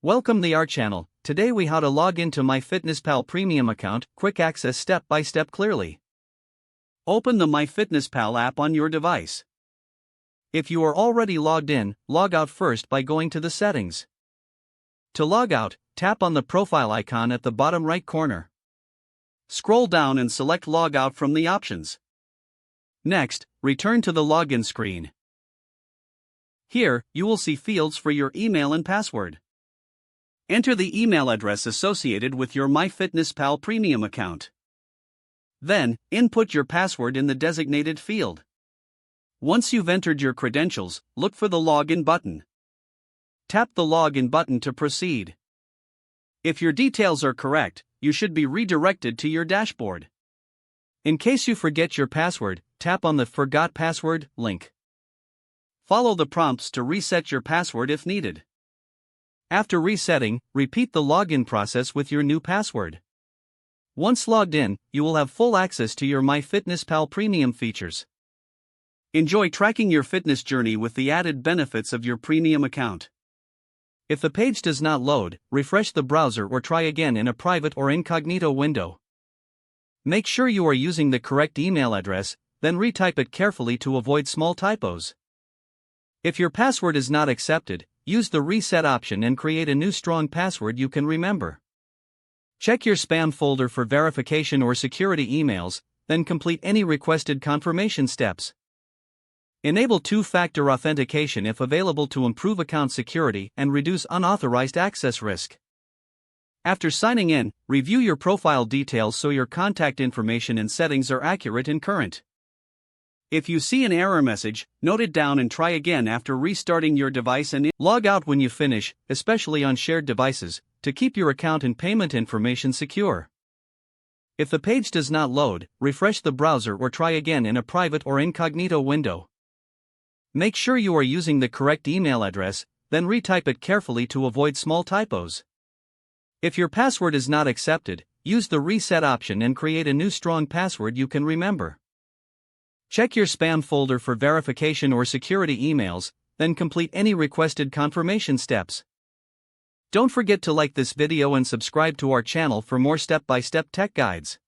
Welcome to our channel. Today we how to log into MyFitnessPal Premium account, quick access step by step clearly. Open the MyFitnessPal app on your device. If you are already logged in, log out first by going to the settings. To log out, tap on the profile icon at the bottom right corner. Scroll down and select log out from the options. Next, return to the login screen. Here, you will see fields for your email and password. Enter the email address associated with your MyFitnessPal Premium account. Then, input your password in the designated field. Once you've entered your credentials, look for the Login button. Tap the Login button to proceed. If your details are correct, you should be redirected to your dashboard. In case you forget your password, tap on the Forgot Password link. Follow the prompts to reset your password if needed. After resetting, repeat the login process with your new password. Once logged in, you will have full access to your MyFitnessPal Premium features. Enjoy tracking your fitness journey with the added benefits of your premium account. If the page does not load, refresh the browser or try again in a private or incognito window. Make sure you are using the correct email address, then retype it carefully to avoid small typos. If your password is not accepted, use the reset option and create a new strong password you can remember. Check your spam folder for verification or security emails, then complete any requested confirmation steps. Enable two-factor authentication if available to improve account security and reduce unauthorized access risk. After signing in, review your profile details so your contact information and settings are accurate and current. If you see an error message, note it down and try again after restarting your device and log out when you finish, especially on shared devices, to keep your account and payment information secure. If the page does not load, refresh the browser or try again in a private or incognito window. Make sure you are using the correct email address, then retype it carefully to avoid small typos. If your password is not accepted, use the reset option and create a new strong password you can remember. Check your spam folder for verification or security emails, then complete any requested confirmation steps. Don't forget to like this video and subscribe to our channel for more step-by-step tech guides.